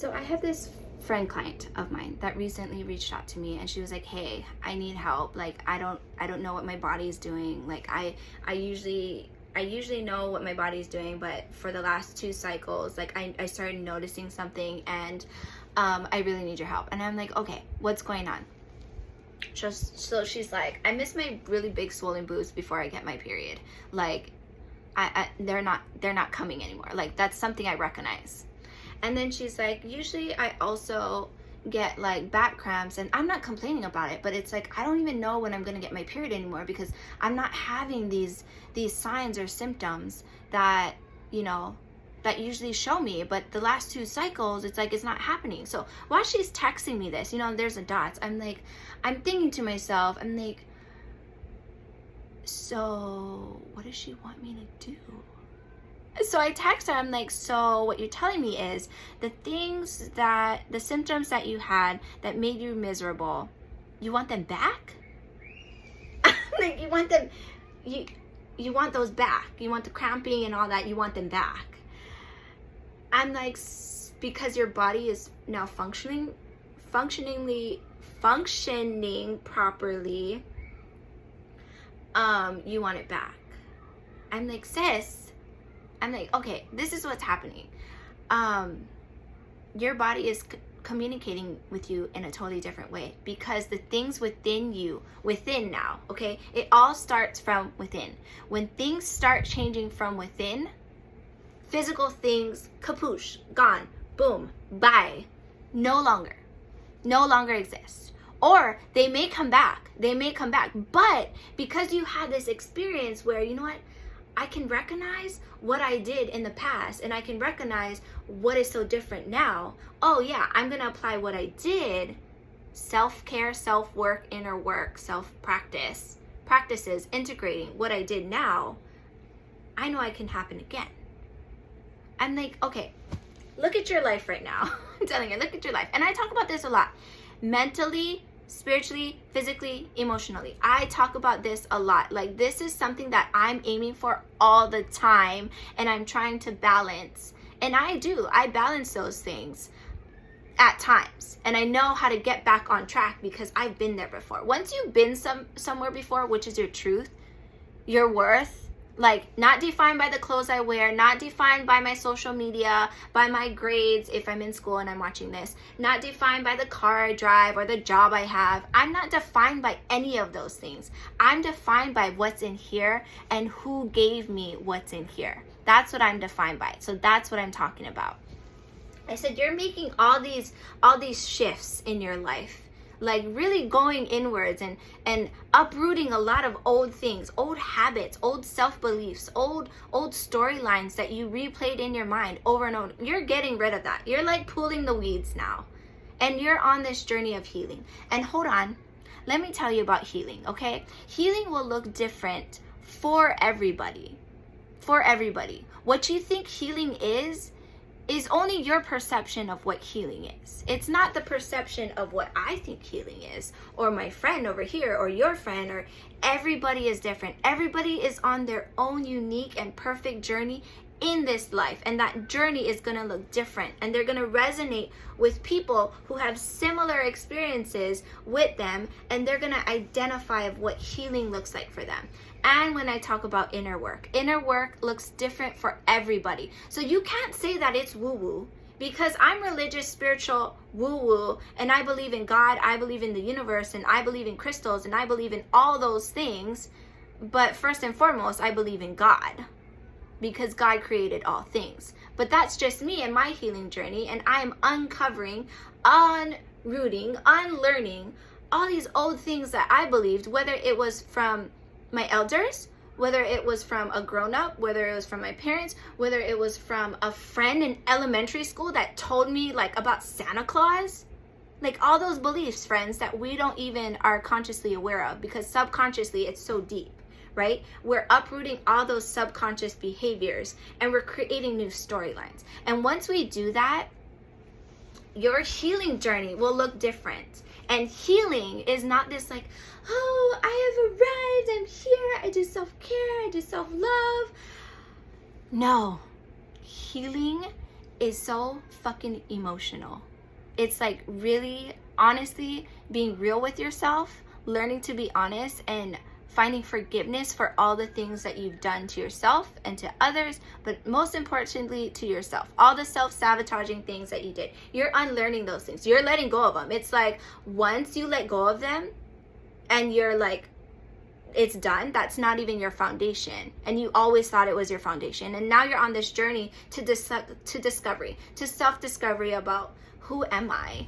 So I have this friend client of mine that recently reached out to me, and she was like, "Hey, I need help. Like I don't know what my body is doing. Like I usually know what my body is doing, but for the last 2 cycles, like I started noticing something, and I really need your help." And I'm like, "Okay, what's going on?" So she's like, "I miss my really big swollen boobs before I get my period. Like they're not coming anymore. Like that's something I recognize." And then she's like, "Usually I also get like back cramps, and I'm not complaining about it, but it's like I don't even know when I'm gonna get my period anymore because I'm not having these signs or symptoms that, you know, that usually show me, but the last 2 cycles it's like it's not happening." So while she's texting me this, there's a dots, I'm thinking to myself, I'm like, so what does she want me to do? So I text her, I'm like, "So what you're telling me is the symptoms that you had that made you miserable, you want them back?" Like you want them, you want those back. You want the cramping and all that, you want them back. I'm like, "Because your body is now functioning properly, you want it back." I'm like, "Sis," I'm like, "Okay, this is what's happening. Your body is communicating with you in a totally different way because the things within now, okay, it all starts from within. When things start changing from within, physical things, kapoosh, gone, boom, bye, no longer exist. Or they may come back, but because you had this experience where, you know what, I can recognize what I did in the past, and I can recognize what is so different now. Oh yeah, I'm gonna apply what I did, self-care, self-work, inner work, practices, integrating what I did now. I know I can happen again." I'm like, "Okay, look at your life right now." I'm telling you, look at your life. And I talk about this a lot. Mentally, spiritually, physically, emotionally. I talk about this a lot. Like this is something that I'm aiming for all the time, and I'm trying to balance. And I balance those things at times. And I know how to get back on track because I've been there before. Once you've been somewhere before, which is your truth, your worth, like not defined by the clothes I wear, not defined by my social media, by my grades if I'm in school and I'm watching this, not defined by the car I drive or the job I have. I'm not defined by any of those things. I'm defined by what's in here and who gave me what's in here. That's what I'm defined by. So that's what I'm talking about. I said, you're making all these shifts in your life, like really going inwards and uprooting a lot of old things, old habits, old self-beliefs, old storylines that you replayed in your mind over and over. You're getting rid of that. You're like pulling the weeds now, and you're on this journey of healing. And hold on, let me tell you about healing, okay? Healing will look different for everybody. What you think healing is only your perception of what healing is. It's not the perception of what I think healing is, or my friend over here, or your friend, or everybody is different. Everybody is on their own unique and perfect journey in this life, and that journey is going to look different, and they're going to resonate with people who have similar experiences with them, and they're going to identify of what healing looks like for them. And when I talk about inner work looks different for everybody. So you can't say that it's woo-woo, because I'm religious, spiritual, woo-woo, and I believe in God, I believe in the universe, and I believe in crystals, and I believe in all those things. But first and foremost, I believe in God, because God created all things. But that's just me and my healing journey, and I'm uncovering, unrooting, unlearning all these old things that I believed, whether it was from my elders, whether it was from a grown-up, whether it was from my parents, whether it was from a friend in elementary school that told me like about Santa Claus. Like all those beliefs, friends, that we don't even are consciously aware of, because subconsciously it's so deep, right? We're uprooting all those subconscious behaviors, and we're creating new storylines. And once we do that, your healing journey will look different. And healing is not this like, "Oh, I have arrived, I'm here, I do self-care, I do self-love." No, healing is so fucking emotional. It's like really, honestly, being real with yourself, learning to be honest, and finding forgiveness for all the things that you've done to yourself and to others, but most importantly to yourself. All the self-sabotaging things that you did. You're unlearning those things. You're letting go of them. It's like once you let go of them and you're like, it's done, that's not even your foundation. And you always thought it was your foundation. And now you're on this journey to discovery, to self-discovery about who am I?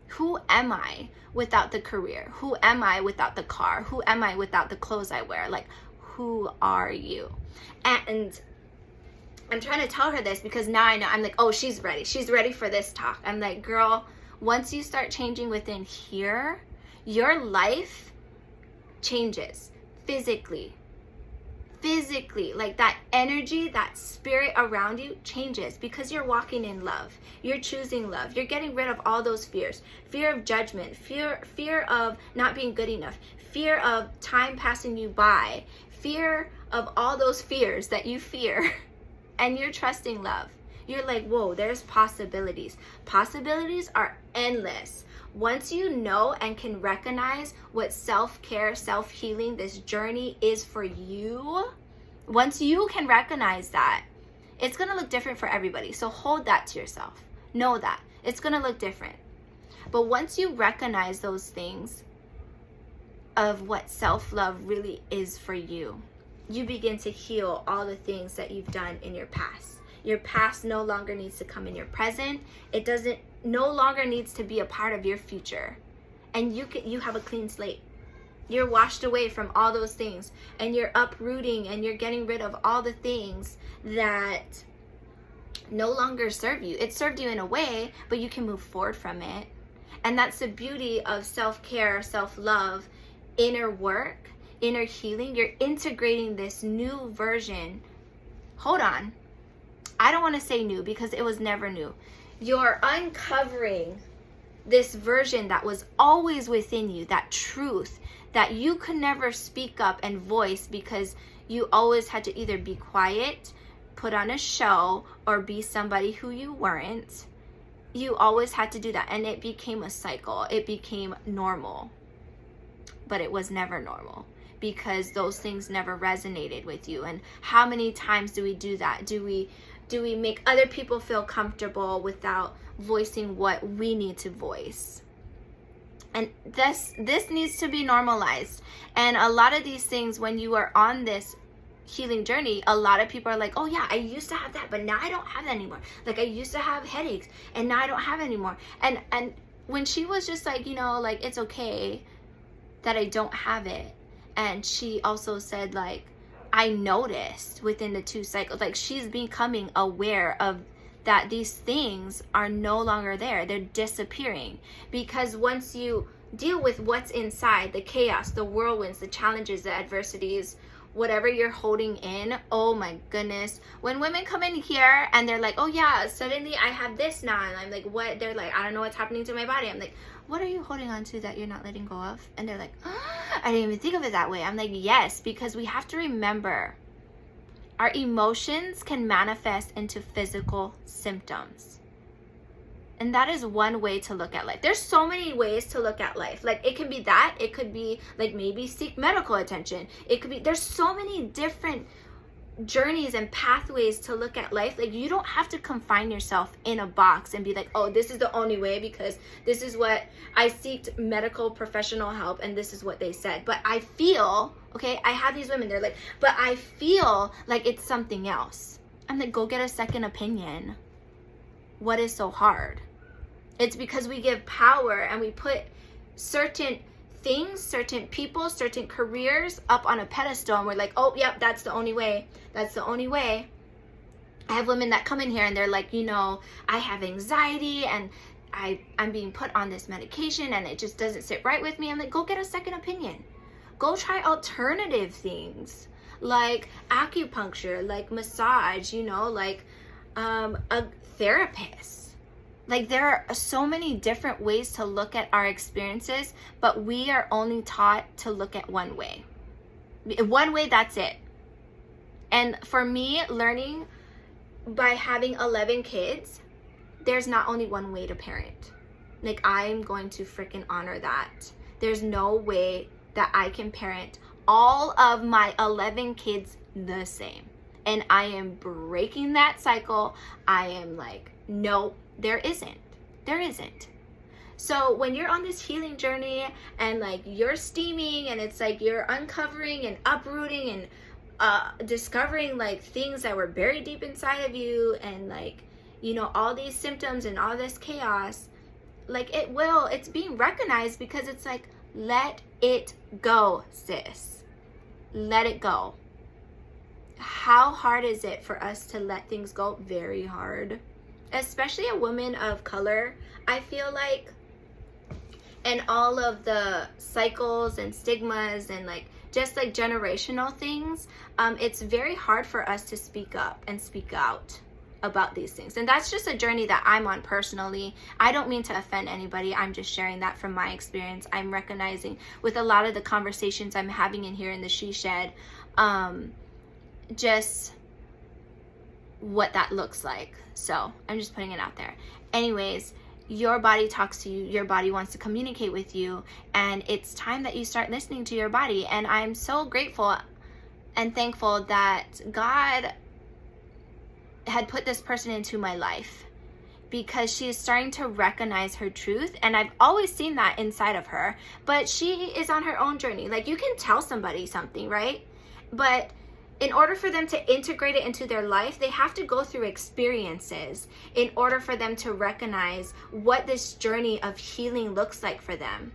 Who am I without the career? Who am I without the car? Who am I without the clothes I wear? Like, who are you? And I'm trying to tell her this because now I know. I'm like, oh, she's ready. She's ready for this talk. I'm like, girl, once you start changing within here, your life changes physically, like that energy, that spirit around you changes because you're walking in love. You're choosing love. You're getting rid of all those fears. Fear of judgment, fear of not being good enough, fear of time passing you by, fear of all those fears that you fear. And you're trusting love. You're like, whoa, there's possibilities. Possibilities are endless. Once you know and can recognize what self-care, self-healing, this journey is for you, once you can recognize that, it's going to look different for everybody. So hold that to yourself. Know that. It's going to look different. But once you recognize those things of what self-love really is for you, you begin to heal all the things that you've done in your past. Your past no longer needs to come in your present. It no longer needs to be a part of your future. And you have a clean slate. You're washed away from all those things, and you're uprooting and you're getting rid of all the things that no longer serve you. It served you in a way, but you can move forward from it. And that's the beauty of self-care, self-love, inner work, inner healing. You're integrating this new version. Hold on. I don't want to say new because it was never new. You're uncovering this version that was always within you, that truth that you could never speak up and voice because you always had to either be quiet, put on a show, or be somebody who you weren't. You always had to do that, and it became a cycle. It became normal, but it was never normal because those things never resonated with you. And how many times do we do that? Do we make other people feel comfortable without voicing what we need to voice? And this needs to be normalized. And a lot of these things, when you are on this healing journey, a lot of people are like, oh yeah, I used to have that, but now I don't have that anymore. Like I used to have headaches and now I don't have it anymore. And when she was just like, like it's okay that I don't have it. And she also said like, I noticed within the 2 cycles, like she's becoming aware of that these things are no longer there. They're disappearing. Because once you deal with what's inside, the chaos, the whirlwinds, the challenges, the adversities, whatever you're holding in, oh my goodness. When women come in here and they're like, oh yeah, suddenly I have this now. And I'm like, what? They're like, I don't know what's happening to my body. I'm like, what are you holding on to that you're not letting go of? And they're like, oh, I didn't even think of it that way. I'm like, yes, because we have to remember our emotions can manifest into physical symptoms. And that is one way to look at life. There's so many ways to look at life. Like it can be that, it could be like maybe seek medical attention. It could be, there's so many different journeys and pathways to look at life. Like you don't have to confine yourself in a box and be like, oh, this is the only way because this is what I seeked medical professional help and this is what they said. But I feel, okay, I have these women, they're like, but I feel like it's something else. I'm like, go get a second opinion. What is so hard? It's because we give power and we put certain things, certain people, certain careers up on a pedestal, and we're like, oh, yep, that's the only way. That's the only way. I have women that come in here and they're like, I have anxiety and I'm being put on this medication and it just doesn't sit right with me. I'm like, go get a second opinion. Go try alternative things like acupuncture, like massage, like a therapist. Like there are so many different ways to look at our experiences, but we are only taught to look at one way. One way, that's it. And for me, learning by having 11 kids, there's not only one way to parent. Like, I'm going to freaking honor that. There's no way that I can parent all of my 11 kids the same. And I am breaking that cycle. I am like, no, there isn't. There isn't. So when you're on this healing journey and like you're steaming and it's like you're uncovering and uprooting and discovering like things that were buried deep inside of you, and like, you know, all these symptoms and all this chaos, like it's being recognized, because it's like, let it go, sis. Let it go. How hard is it for us to let things go? Very hard. Especially a woman of color, I feel like. And all of the cycles and stigmas and like just like generational things, it's very hard for us to speak up and speak out about these things. And that's just a journey that I'm on personally. I don't mean to offend anybody. I'm just sharing that from my experience. I'm recognizing with a lot of the conversations I'm having in here in the She Shed, just what that looks like. So I'm just putting it out there. Anyways, your body talks to you, your body wants to communicate with you, and it's time that you start listening to your body. And I'm so grateful and thankful that God had put this person into my life, because she is starting to recognize her truth. And I've always seen that inside of her, but she is on her own journey. Like, you can tell somebody something, right? But in order for them to integrate it into their life, they have to go through experiences in order for them to recognize what this journey of healing looks like for them,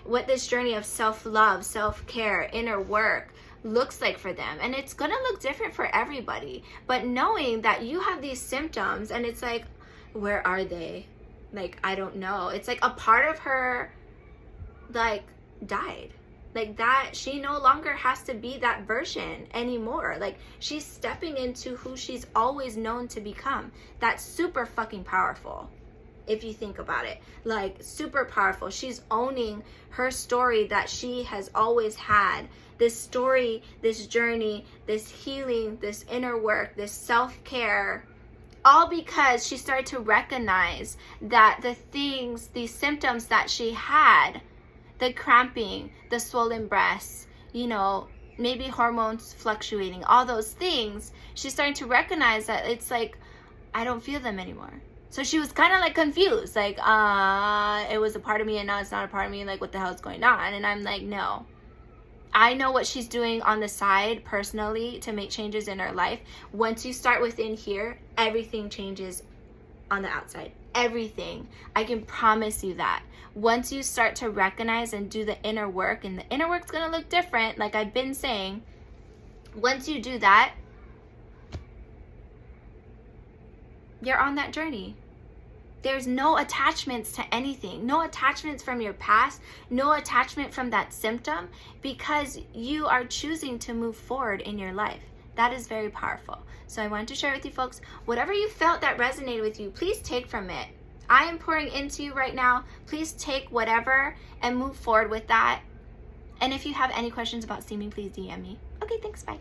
what this journey of self-love, self-care, inner work looks like for them. And it's gonna look different for everybody. But knowing that you have these symptoms and it's like, where are they? Like, I don't know. It's like a part of her like died. Like, that she no longer has to be that version anymore. Like, she's stepping into who she's always known to become. That's super fucking powerful, if you think about it. Like, super powerful. She's owning her story that she has always had. This story, this journey, this healing, this inner work, this self-care, all because she started to recognize that the things, these symptoms that she had, the cramping, the swollen breasts, you know, maybe hormones fluctuating, all those things, she's starting to recognize that it's like, I don't feel them anymore. So she was kind of like confused, like, it was a part of me and now it's not a part of me, like, what the hell is going on? And I'm like, no. I know what she's doing on the side personally to make changes in her life. Once you start within here, everything changes on the outside. Everything. I can promise you that. Once you start to recognize and do the inner work, and the inner work's going to look different, like I've been saying, once you do that, you're on that journey. There's no attachments to anything, no attachments from your past, no attachment from that symptom, because you are choosing to move forward in your life. That is very powerful. So I wanted to share with you folks, whatever you felt that resonated with you, please take from it. I am pouring into you right now. Please take whatever and move forward with that. And if you have any questions about steaming, please DM me. Okay, thanks, bye.